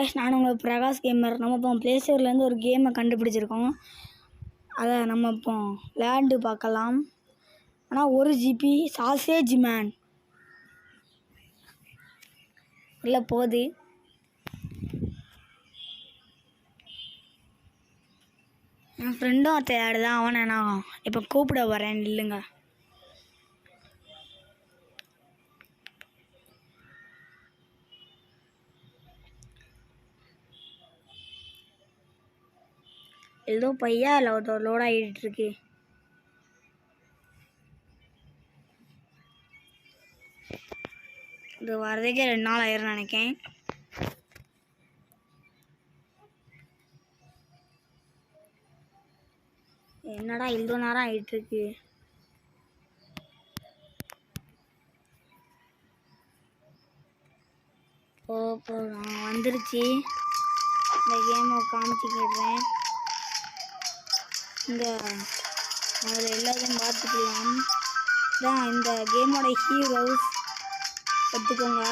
Guys, நான் உங்கள் Prakash gamer. நம்ம இப்போ ப்ளே ஸ்டோர்லேருந்து ஒரு கேமை கண்டுபிடிச்சிருக்கோம். அதை நம்ம இப்போ விளையாண்டு பார்க்கலாம். ஆனால் 1 GB சாசேஜ் மேன் இல்லை போகுது. என் ஃப்ரெண்டும் ஒருத்த விளையாடுதான். அவனை நான் இப்போ கூப்பிட வரேன், இல்லைங்க. ஏதோ பையா லோட் ஆகிட்டு இருக்கு. இது வரதுக்கே 2 நாள் ஆயிரும் நினைக்கேன். என்னடா இவ்வளோ நேரம் ஆகிட்டு இருக்கு. வந்துருச்சு. இந்த கேமை காமிச்சிக்கிடுறேன். இங்கே அதில் எல்லாத்தையும் பார்த்துக்கலாம். தான் இந்த கேமோட ஹீரோஸ் எடுத்துக்கோங்க.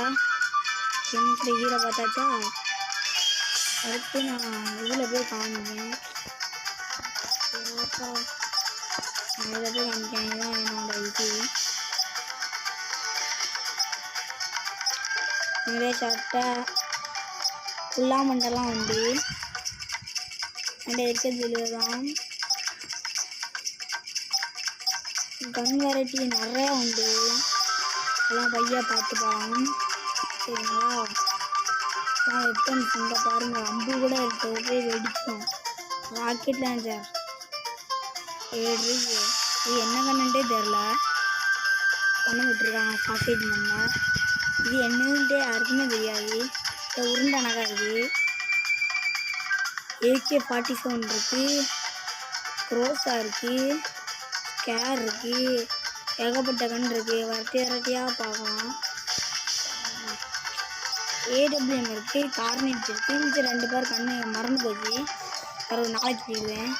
கேமோட ஹீரோ பார்த்தாச்சா? அடுத்து நான் இதில் போய் காமிக்கேன். இதில் போய் காமிக்கேன். இதுதான் என்னோட இது. நிறைய சட்டை குல்லாமண்டெல்லாம் உண்டு. அண்ட் இருக்கிறது இதுதான். கன் வெரைட்டி நிறையா உண்டு. எல்லாம் பையா பார்த்து போகலாம். சரிங்களா? வெப்பன்ஸ் இங்கே பாருங்கள். அம்பு கூட இருக்கிறது போய் வெடிக்கும். ராக்கெட் லான்ச்சர் 7 இது என்ன கண்ணுன்ட்டே தெரில. பண்ண விட்டுருக்காங்க சாசேஜ் மண்ணை. இது என்னன்ட்டே யாருக்குமே தெரியாது. உருண்டை நகை இருக்குது. AK-47 இருக்குது. க்ரோஸா இருக்குது. கேர் இருக்குது. ஏகப்பட்ட கண் இருக்குது. வெரைட்டியாக பார்க்கலாம். AWM இருக்குது. கார்னேட் இருக்குது. மிச்சம் 2 பேர் கண்ணு மறந்து போச்சு. ஒரு நாளைக்கு பிடிக்குவேன்.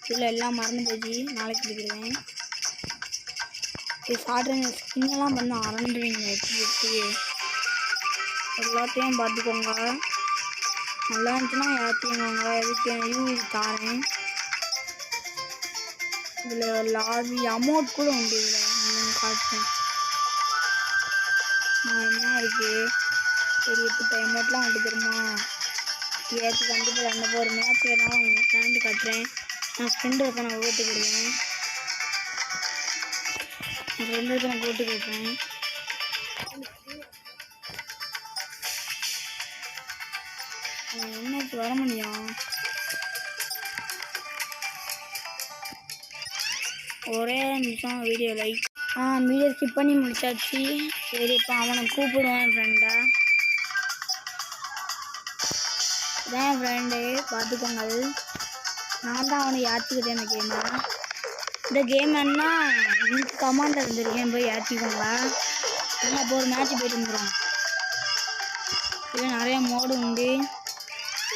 இதில் எல்லாம் மறந்து போச்சு. நாளைக்கு பிடிக்குவேன். இது சாப்பிட்ற ஸ்கின்னெல்லாம் பண்ண அரண்டுவீங்க. வச்சு எல்லாத்தையும் பார்த்துக்கோங்க. நல்லா இருந்துச்சுன்னா ஏற்றிக்கோங்க. எதுக்கு யூஸ் தாரேன். இதில் லாபி அமௌண்ட் கூட உண்டு. இதில் காட்டுறேன். என்ன இருக்குது? சரி, இப்போ அமௌண்ட்லாம் உண்டு தெரியுமா? ஏற்றி கண்டிப்பாக ரெண்டு ஒரு மேட்ச் வேணாலும் விளையாண்டு காட்டுறேன். நான் ஃப்ரெண்டு இருக்க நான் ஓட்டு போடுவேன். என் ஃப்ரெண்டு இருக்க நான் போட்டு கொடுப்பேன். என்னாச்சு வர முடியும்? ஒரே நிமிஷம் வீடியோ லைக் வீடியோ ஸ்கிப் பண்ணி முடிச்சாச்சு. சரி, இப்போ அவனை கூப்பிடுவேன் ஃப்ரெண்டை. இதான் என் ஃப்ரெண்டு, பார்த்துக்கோங்க. நான் தான் அவனை ஏற்றிக்கிட்டேன். இந்த கேம் என்ன எனக்கு கமாண்ட் இருந்திருக்கேன். போய் ஏற்றிக்கோங்க. இல்லை இப்போ ஒரு மேட்ச் போய்ட்டு வந்துடும். இதில் நிறையா மோடு உண்டு.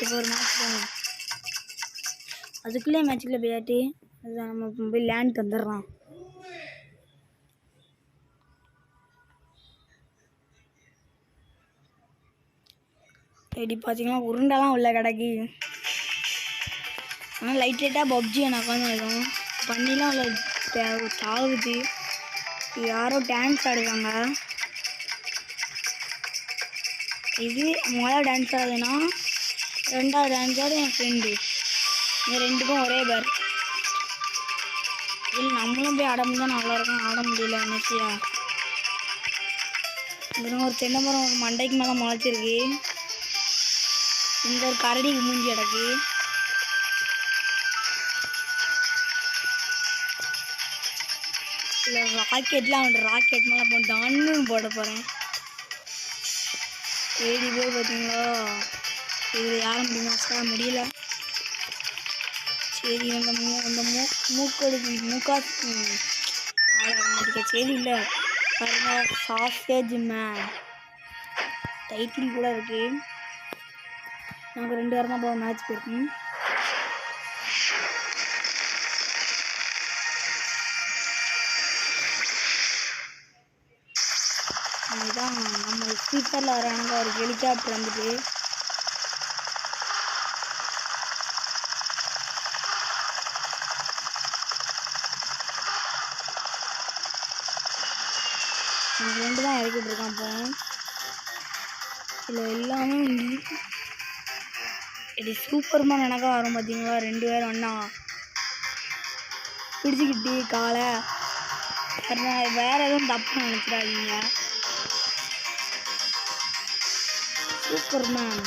இப்போ ஒரு மேட்ச் போகணும். அதுக்குள்ளே மேட்சுக்குள்ளே போயாட்டி அதுதான் நம்ம போய் லேண்டுக்கு வந்துடுறோம். எப்படி பார்த்தீங்கன்னா உருண்டெல்லாம் உள்ள கிடக்கு. ஆனால் லைட்டாக பப்ஜி எனக்கு வரும். பண்ணிலாம் உள்ள தாவுது. யாரோ டான்ஸ் ஆடுவாங்க. இது முதல்ல டான்ஸ் ஆகுதுன்னா 2வது டான்ஸ் ஆடு என் ஃப்ரெண்டு. இந்த 2க்கும் ஒரே பேர். இல்லை நம்மளும் போய் ஆட முடியாது. நல்லாயிருக்கும். ஆட முடியல. என்னச்சியா? இங்கே ஒரு தென்னை மரம் ஒரு மண்டைக்கு மேலே முளைச்சிருக்கு. இந்த ஒரு கரடிக்கு மூஞ்சி கிடக்கு. இல்லை ராக்கெட்லாம் உண்டு. ராக்கெட் மேலே போட்டான்னு போட போகிறேன். ஏடி போய் பார்த்தீங்களா? இது யாரும் முடியுமா? முடியல. சரி, அந்த மூக்கடுக்கு மூக்காத்து மாட்டிக்க. சரி, இல்லை பாருங்க, சாசேஜ் மேன் டைட்டில் கூட இருக்கு. நாங்கள் 2 வாரம் தான் போக மேட்ச் போயிருக்கோம். இதுதான் நம்ம ஸ்பீக்கரில் வரானுங்க ஒரு ஹெலிகாப்டர் வந்துட்டு. எனக்கு 2 தான் இறக்கிட்டு இருக்கான். இப்போ இதில் எல்லாமே இது சூப்பர்மேன் எனக்கா வரும் பார்த்தீங்களா, 2 பேரும் ஒன்றா பிடிச்சிக்கிட்டு காலை வேறு எதுவும் தப்பு நினச்சிடாதீங்க. சூப்பர்மேன்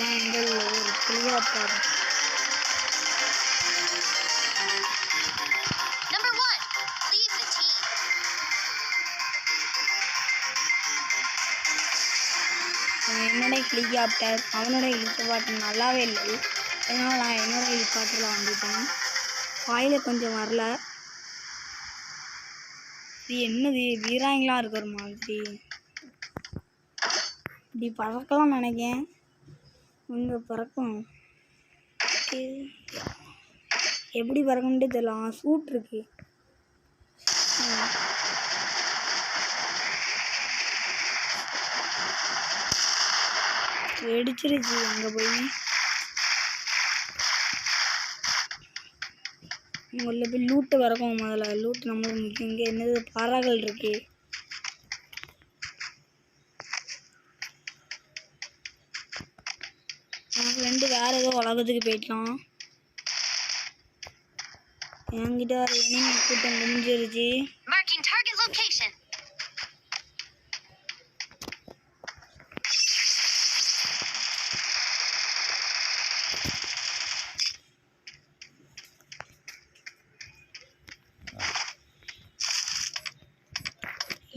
எங்கள் ஒரு கிளியாப்பாரு. என்னோட ஹெலிகாப்டர் அவனோட ஹெலிகாப்டர் நல்லாவே இல்லை. அதனால் நான் என்னோட ஹெலிகாப்டரில் வந்துட்டேன். வாயில் கொஞ்சம் வரல. இது என்னது வீராங்கலாம் இருக்கிற மாதிரி இப்படி பறக்கலாம் நினைக்கேன். இங்கே பறக்கும் எப்படி பறக்கணுன்ட்டே தெரியல. சூட் இருக்கு. வெடிச்சிருச்சு அங்கே போய். உங்களில் போய் லூட்டு வரக்கும். முதல்ல லூட்டு நம்மளுக்கு முக்கியம். இங்கே என்னது பாறாக்கள் இருக்கு. என் ஃப்ரெண்டு வேறு ஏதோ உலகத்துக்கு போயிட்டான். என்கிட்ட வேறு இனிமே கூட்டம் முடிஞ்சிருச்சு.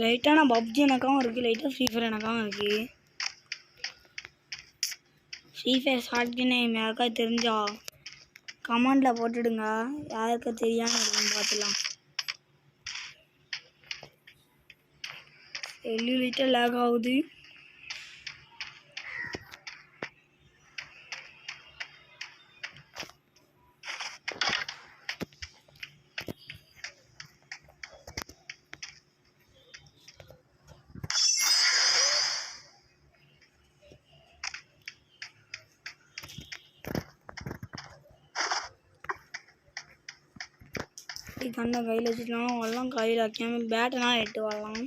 லைட்டாக நான் பப்ஜி எனக்காகவும் இருக்குது, லைட்டாக ஃப்ரீ ஃபயர் எனக்காகவும் இருக்குது. ஃப்ரீ ஃபயர் ஷார்ட் நேம் யாருக்கா தெரிஞ்சா கமெண்டில் போட்டுடுங்க. யாருக்கா தெரியாமல் இருக்குன்னு பார்த்துலாம். லைட்டாக லேக் ஆகுது. கண்ணை கையில் வச்சுட்டாலும் வரலாம், கையில் வைக்காமல் பேட்டெல்லாம் எட்டு வரலாம்.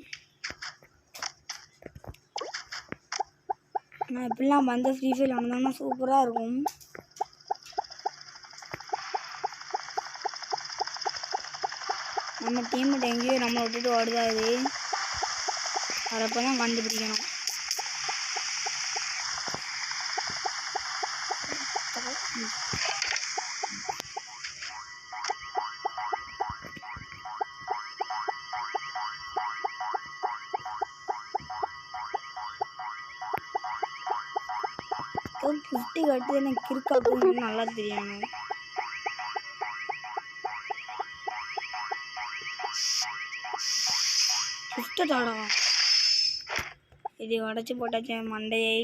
ஆனால் இப்படிலாம் வந்த ஃப்ரீ ஃபயர் வந்தாங்கன்னா சூப்பராக இருக்கும். நம்ம டீம்மேட் எங்கேயோ நம்மளை விட்டுட்டு ஓடுதாது. வரப்போ தான் கண்டுபிடிக்கணும். கிஃப்டி கட்டு எனக்கு கிறுக்காக்கு நல்லா தெரியாமல். கிஃப்ட்டு தாடா இது உடச்சி போட்டாச்சு மண்டையை.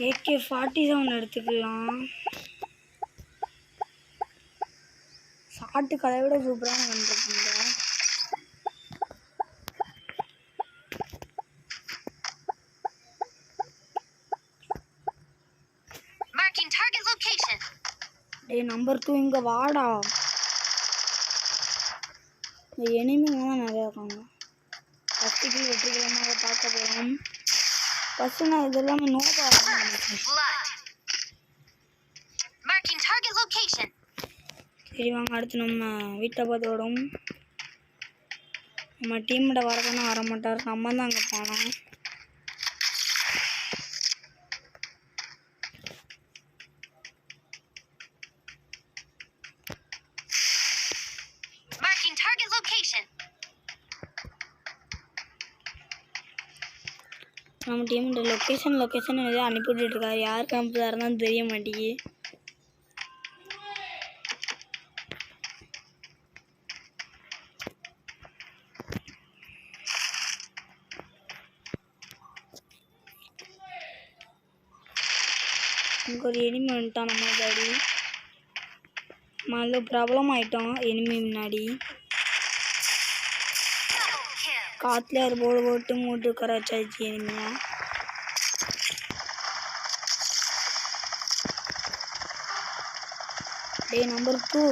AK-47 எடுத்துக்கலாம். ஷார்ட்டு கதை விட சூப்பரான கண்டிருக்கீங்க. நம்பர் 2 இங்கே வாடா. இந்த எனிமிங்க தான் நிறையா இருக்காங்க. ஃபஸ்ட்டுக்கு வெற்றிகரமாக பார்க்க போகிறோம். ஃபஸ்ட்டு நான் இது எல்லாமே நோபா நினைக்கிறேன். சரி வாங்க, அடுத்து நம்ம வீட்டை பார்த்து விடும். நம்ம டீம்மோட வரதுன்னா வர மாட்டார். நம்ம தான் அங்கே போனோம். நம்ம டீமோட லொக்கேஷன் எதாவது அனுப்பிவிட்டு இருக்காரு. யாருக்கு அனுப்புதாருன்னு தெரிய மாட்டேங்குது. நமக்கு ஒரு எனிமி வந்துட்டான். நம்ம முன்னாடி நல்ல ப்ராப்ளம் ஆகிட்டோம். எனிமி முன்னாடி காற்றுல ஒரு போர்டு போட்டு மூட்டு உட்கார வச்சாச்சு இனிமையா. டே நம்பர் 2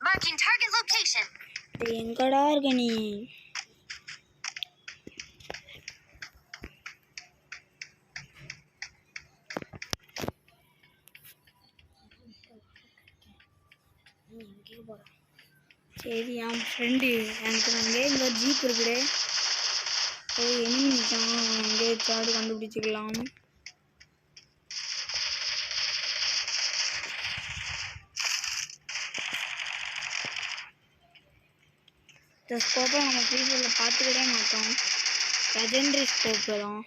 Marking target location. டே எங்கடா இருக்க நீ? சரி என் ஃப்ரெண்டு எனக்கு அங்கே இந்த ஜீப் இருக்குடே. எனிமி நிற்கான், அங்கே சாடு கண்டுபிடிச்சிக்கலாம். இந்த ஸ்கோப்பை நம்ம ஃப்ரீ ஃபயரில் பார்த்துக்கிட்டே மாட்டோம். லெஜெண்டரி ஸ்கோப்பு தான்.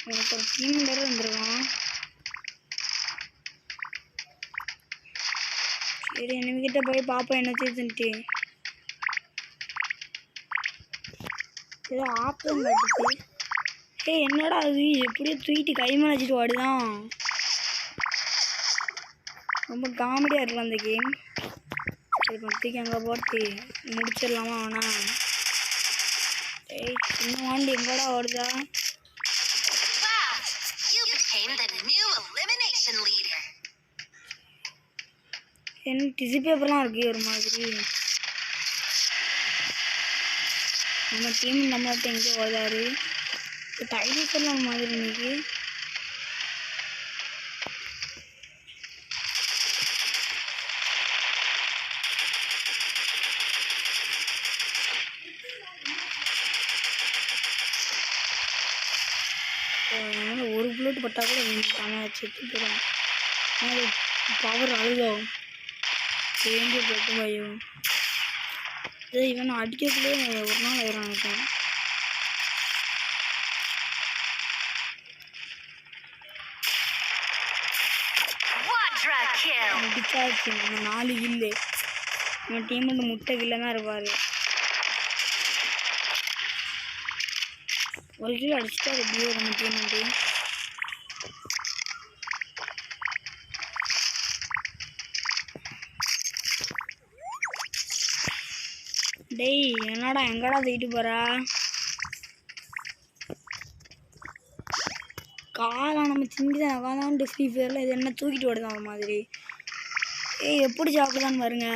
எனக்கு ஒரு டீம் வேறு வந்துருக்கான். சரி என்கிட்ட போய் பார்ப்போம் என்ன செய்துன்ட்டு. ஏதோ ஆப்பம் காட்டுது. என்னடா அது எப்படியோ தூக்கிட்டு கை மேலே வச்சுட்டு ஓடுதான். ரொம்ப காமெடியாக இருக்கலாம் அந்த கேம். சரி பத்திக்கு அங்கே போட்டு முடிச்சிடலாமா அவனா? சின்ன வாண்டி எங்கடா ஓடுதா? என்ன டிசி பேப்பர்லாம் இருக்கு ஒரு மாதிரி. நம்ம டீம் நம்மகிட்ட எங்கே ஓடாரு. டைனிக்கெல்லாம் ஒரு மாதிரி இன்னைக்கு. ஒரு புல்லட் பட்டா கூட செத்து போயிடும். பவர் அழுகும் சேர்ந்து போட்டு பயம். இவன் அடிக்கக்குள்ளே ஒரு நாள் ஆயிரும் நினைப்பேன். அடிச்சாச்சு நம்ம 4 கில்லு. நம்ம டீம் வந்து முட்டை கில்ல தான் இருப்பார். ஒரு கிலோ அடிச்சுட்டா எப்படியோ நம்ம டீம் வந்து. டேய் என்னடா எங்கடா தூக்கிட்டு போறா? காலம் நம்ம திண்டிதான் உட்காந்து ஃப்ரீ ஃபயரில் இது என்ன தூக்கிட்டு ஓடுதான் ஒரு மாதிரி. எப்படி சாப்பிடுதான்னு பாருங்க.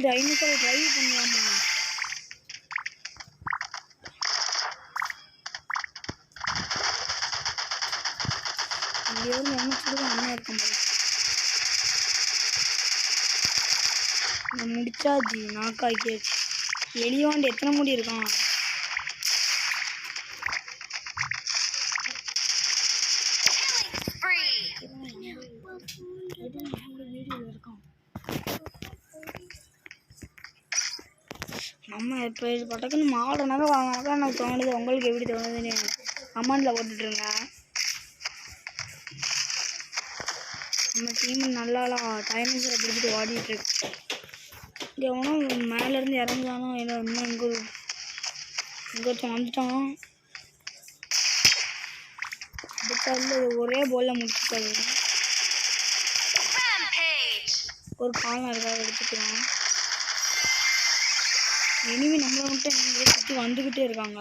டைனோசரை ட்ரை பண்ணலாமா? இங்கே நினைச்சிட்டு அண்ணன் இருக்க மாதிரி. முடிச்சாச்சு, நாக்காக்கியாச்சு. எலிவாண்டு எத்தனை முடி இருக்கான்? நம்ம இப்போ பட்டக்குன்னு மாடனாக வாங்கினாக்கா எனக்கு தோணுது. உங்களுக்கு எப்படி தோணுதுன்னு கமெண்டில் போட்டுட்ருங்க. நம்ம டீம் நல்லாலாம் டைனோசரை பிடிச்சிட்டு ஓடிட்டுருக்கு. எவனும் மேலேருந்து இறங்குதானோ இல்லை இன்னும் இங்கே ஒருத்தன் வந்துட்டான். அதுக்காக ஒரே போலில் முடிச்சுட்டாரு. ஒரு காலம் இருக்காது எடுத்துக்கலாம். இனிமே நம்மளை மட்டும் சுற்றி வந்துக்கிட்டே இருக்காங்க.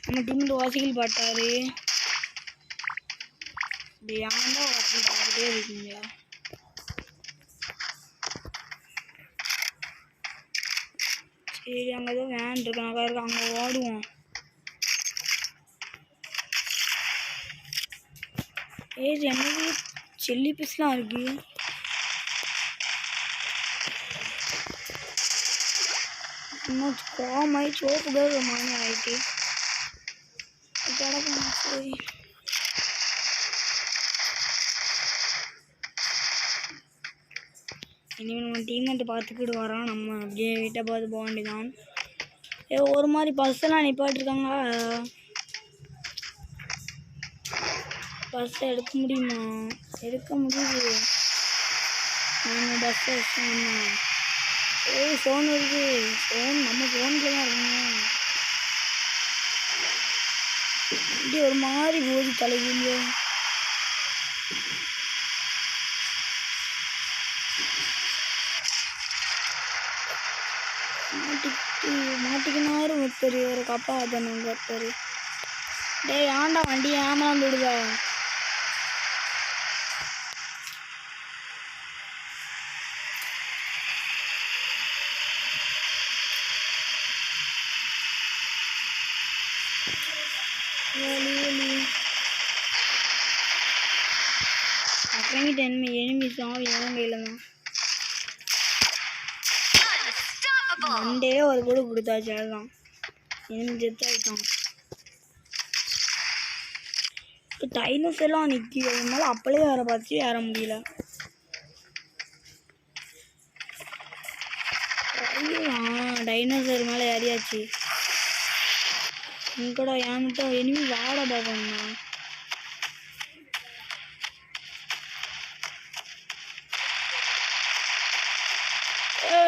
நம்ம டீமில் வாசிகள் பாட்டாரு. இப்படி யாருந்தா வாசிகள் பார்த்துட்டே இருக்கீங்களா? சரி அங்கே ஏதோ வேன் இருக்கு, நல்லா இருக்கு, அங்கே ஓடுவோம். என்னது செல்லி பீஸ்லாம் இருக்கு. இன்னும் கோமாய் சோப்பு பேர் மாதிரி ஆயிட்டு கிடக்கணும். சரி இனிமேல் நம்ம டீமெண்ட்டு பார்த்துக்கிட்டு வரோம். நம்ம அப்படியே வீட்டை பார்த்து போக வேண்டியதான். ஒரு மாதிரி பஸ்ஸெல்லாம் நிப்பாட்டிருக்காங்க. பஸ்ஸை எடுக்க முடியுமா? எடுக்க முடியுது. நாங்கள் பஸ்ஸை வச்சோம்னா ஏய் ஃபோன் வருது. ஃபோன் நம்ம ஃபோனுக்குள்ள தான் இருக்கணும். இப்படி ஒரு மாதிரி போதி தலைவீங்க. மாட்டிக்கினாரு ஒருத்தர் ஒரு கப்பா அதனுங்க ஒருத்தர். டேய் ஆண்டா வண்டி ஏமாந்து விடுதா. அப்புறமேட்டு எனிமி சாவி என் கையில் தான். மண்டே ஒரு கூட கொடுத்தாச்சு. அதுதான் எனிமி செத்தாயிட்டான். இப்போ டைனோஸ் எல்லாம் நிற்கிது. அதனால அப்படியே வேற பார்த்து ஏற முடியல. டைனோசர் மேலே ஏறியாச்சு. இங்கடா என்கிட்ட எனிமி வாட பார்க்கணும்ண்ணா.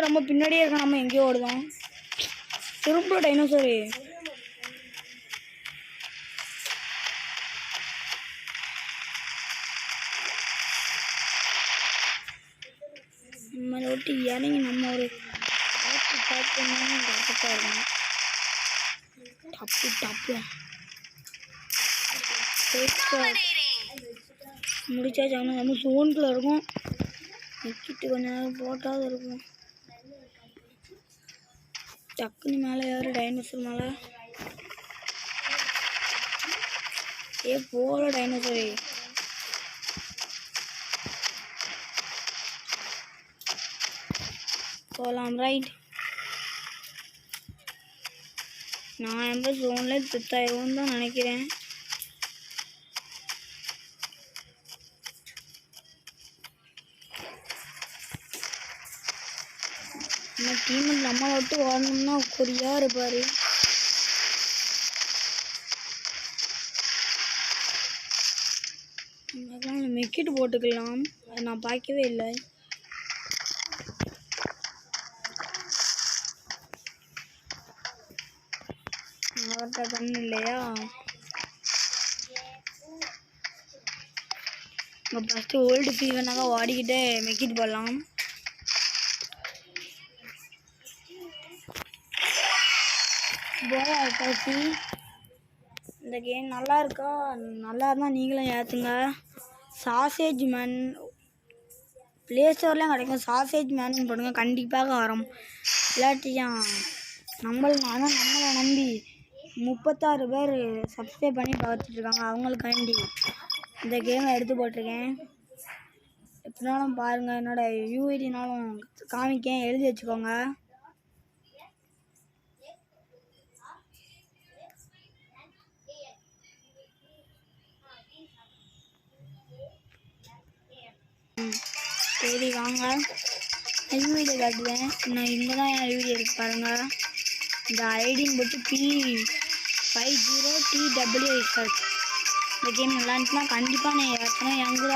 நம்ம பின்னாடியே இருக்க. நம்ம எங்கேயோ ஓடுதோம். திரும்ப டைனோசரு. நம்மளை விட்டு இறங்கி நம்ம ஒரு பார்த்து கரெக்டாக இருக்கணும். டப்பு டப்பு முடிச்சாச்சு. ஆனால் நம்ம ஃபோனுக்குள்ள இருக்கும். நிற்கிட்டு கொஞ்ச நேரம் போட்டாவது இருக்கும். டக்குன்னு மேலே யாரும் டைனோசர் மேலே போகல. டைனோசரே போகலாம். ரைட். நான் எந்த ஜோனில் செத்தாயிரும் தான் நினைக்கிறேன். நம்ம டீமில் நம்மளை விட்டு ஓடணும்னா குறியா இருப்பார். மெக்கிட்டு போட்டுக்கலாம். அதை நான் பார்க்கவே இல்லை. அவர்கிட்ட கண்ணு இல்லையா? ஃபஸ்ட்டு ஓல்டு ஃபீவனாக ஓடிக்கிட்டே மெக்கிட்டு போடலாம். போயாச்சு. இந்த கேம் நல்லா இருக்கா? நல்லா இருந்தால் நீங்களும் ஏற்றுங்க. சாசேஜ் மேன் ப்ளே ஸ்டோர்லாம் கிடைக்கும். சாசேஜ் மேன் போடுங்க, கண்டிப்பாக வரும். இல்லாட்டியும் நம்மளை நம்பி 36 பேர் சப்ஸ்கிரைப் பண்ணி பார்த்துட்ருக்காங்க. அவங்களுக்காண்டி இந்த கேமை எடுத்து போட்டிருக்கேன். எப்படினாலும் பாருங்கள். என்னோடய யூஐடினாலும் காமிக்கேன், எழுதி வச்சுக்கோங்க. சரி வாங்க, யூஐடி காட்டுவேன். நான் இங்கே தான் என் யூஐடி இருக்கு பாருங்கள். இந்த ஐடின்னு போட்டு P50TWS. இந்த கேம் நல்லா இருந்துச்சுன்னா கண்டிப்பாக நான் ஏற்றணும். என் கூட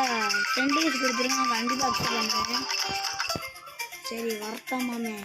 ஃப்ரெண்டுக்கு கொடுத்துருங்க, நான் கண்டிப்பாக அக்செப்ட் பண்ணுறேன். சரி வரட்டாமாமே.